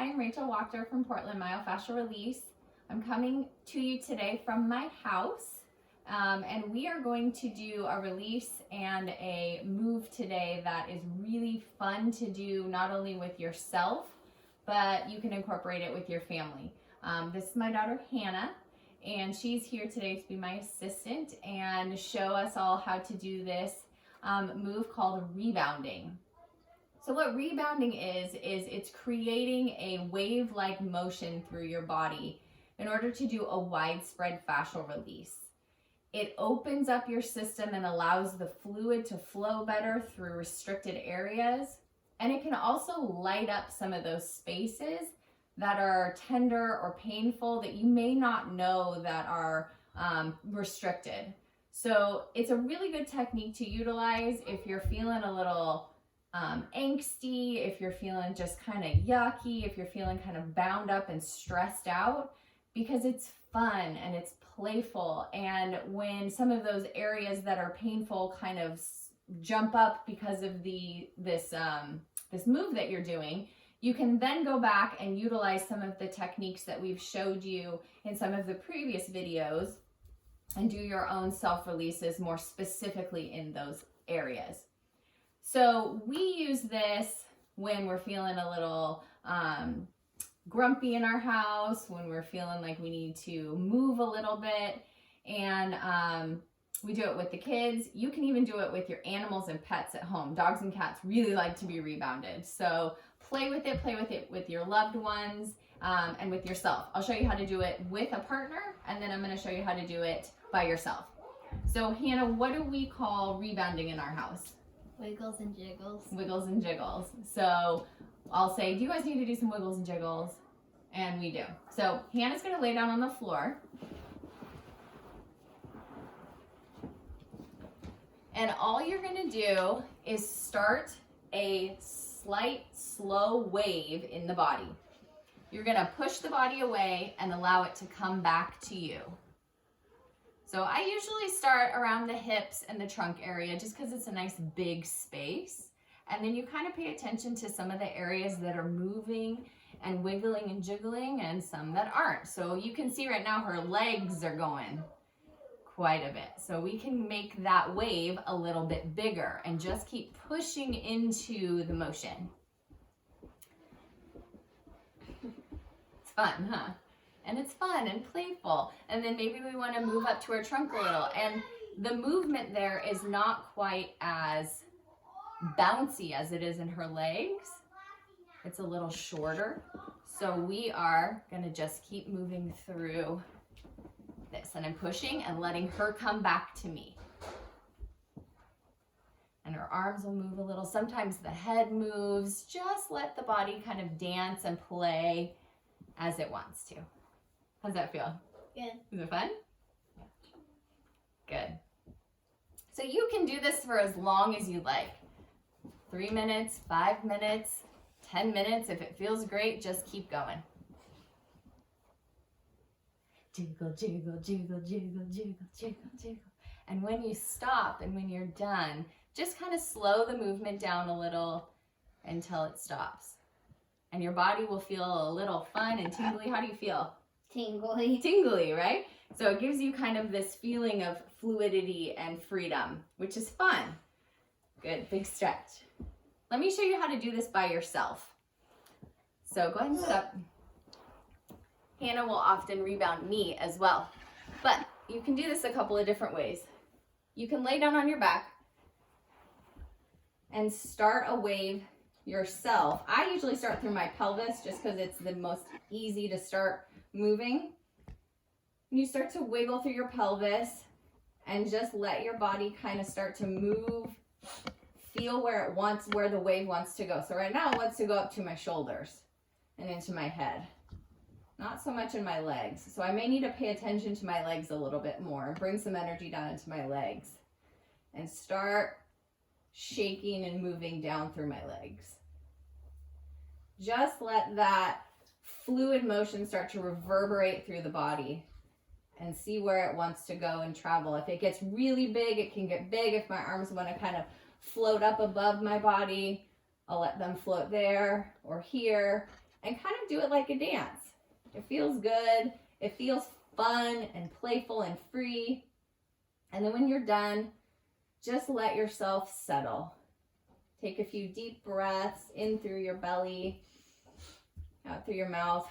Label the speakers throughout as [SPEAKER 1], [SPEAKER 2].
[SPEAKER 1] Hi, I'm Rachel Wachter from Portland, Myofascial Release. I'm coming to you today from my house, and we are going to do a release and a move today that is really fun to do not only with yourself, but you can incorporate it with your family. This is my daughter Hannah, and she's here today to be my assistant and show us all how to do this move called rebounding. So what rebounding is it's creating a wave-like motion through your body in order to do a widespread fascial release. It opens up your system and allows the fluid to flow better through restricted areas. And it can also light up some of those spaces that are tender or painful that you may not know that are restricted. So it's a really good technique to utilize if you're feeling a little angsty, if you're feeling just kind of yucky, if you're feeling kind of bound up and stressed out, because it's fun and it's playful. And when some of those areas that are painful kind of jump up because of this move that you're doing, you can then go back and utilize some of the techniques that we've showed you in some of the previous videos and do your own self-releases more specifically in those areas. So we use this when we're feeling a little grumpy in our house, when we're feeling like we need to move a little bit, and we do it with the kids. You can even do it with your animals and pets at home. Dogs and cats really like to be rebounded. So play with it with your loved ones and with yourself. I'll show you how to do it with a partner, and then I'm going to show you how to do it by yourself. So Hannah, what do we call rebounding in our house?
[SPEAKER 2] Wiggles and jiggles.
[SPEAKER 1] Wiggles and jiggles. So I'll say, do you guys need to do some wiggles and jiggles? And we do. So Hannah's going to lay down on the floor. And all you're going to do is start a slight, slow wave in the body. You're going to push the body away and allow it to come back to you. So I usually start around the hips and the trunk area just because it's a nice big space. And then you kind of pay attention to some of the areas that are moving and wiggling and jiggling and some that aren't. So you can see right now her legs are going quite a bit. So we can make that wave a little bit bigger and just keep pushing into the motion. It's fun, huh? And it's fun and playful. And then maybe we want to move up to our trunk a little. And the movement there is not quite as bouncy as it is in her legs. It's a little shorter. So we are going to just keep moving through this. And I'm pushing and letting her come back to me. And her arms will move a little. Sometimes the head moves. Just let the body kind of dance and play as it wants to. How's that feel?
[SPEAKER 2] Good.
[SPEAKER 1] Is it fun? Good. So you can do this for as long as you like. 3 minutes, 5 minutes, 10 minutes. If it feels great, just keep going. Jiggle, jiggle, jiggle, jiggle, jiggle, jiggle, jiggle. And when you stop and when you're done, just kind of slow the movement down a little until it stops. And your body will feel a little fun and tingly. How do you feel?
[SPEAKER 2] Tingly.
[SPEAKER 1] Tingly, right? So it gives you kind of this feeling of fluidity and freedom, which is fun. Good, big stretch. Let me show you how to do this by yourself. So go ahead and sit up. Hannah will often rebound me as well. But you can do this a couple of different ways. You can lay down on your back and start a wave yourself. I usually start through my pelvis just because it's the most easy to start moving. You start to wiggle through your pelvis and just let your body kind of start to move, feel where the wave wants to go. So right now it wants to go up to my shoulders and into my head, not so much in my legs. So I may need to pay attention to my legs a little bit more, bring some energy down into my legs and start shaking and moving down through my legs. Just let that fluid motion start to reverberate through the body and see where it wants to go and travel. If it gets really big, it can get big. If my arms want to kind of float up above my body, I'll let them float there or here. and kind of do it like a dance. It feels good. It feels fun and playful and free. And then when you're done, just let yourself settle. Take a few deep breaths in through your belly, out through your mouth,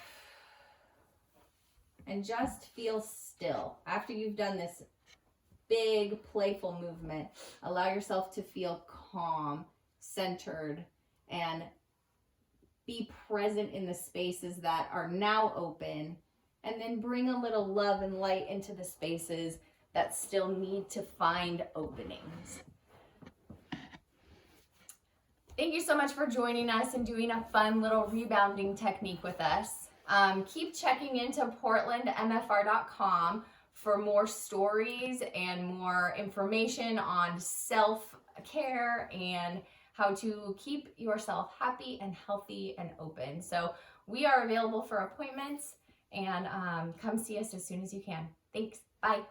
[SPEAKER 1] and just feel still. After you've done this big, playful movement, allow yourself to feel calm, centered, and be present in the spaces that are now open, and then bring a little love and light into the spaces that still need to find openings. Thank you so much for joining us and doing a fun little rebounding technique with us. Keep checking into portlandmfr.com for more stories and more information on self-care and how to keep yourself happy and healthy and open. So we are available for appointments, and come see us as soon as you can. Thanks. Bye.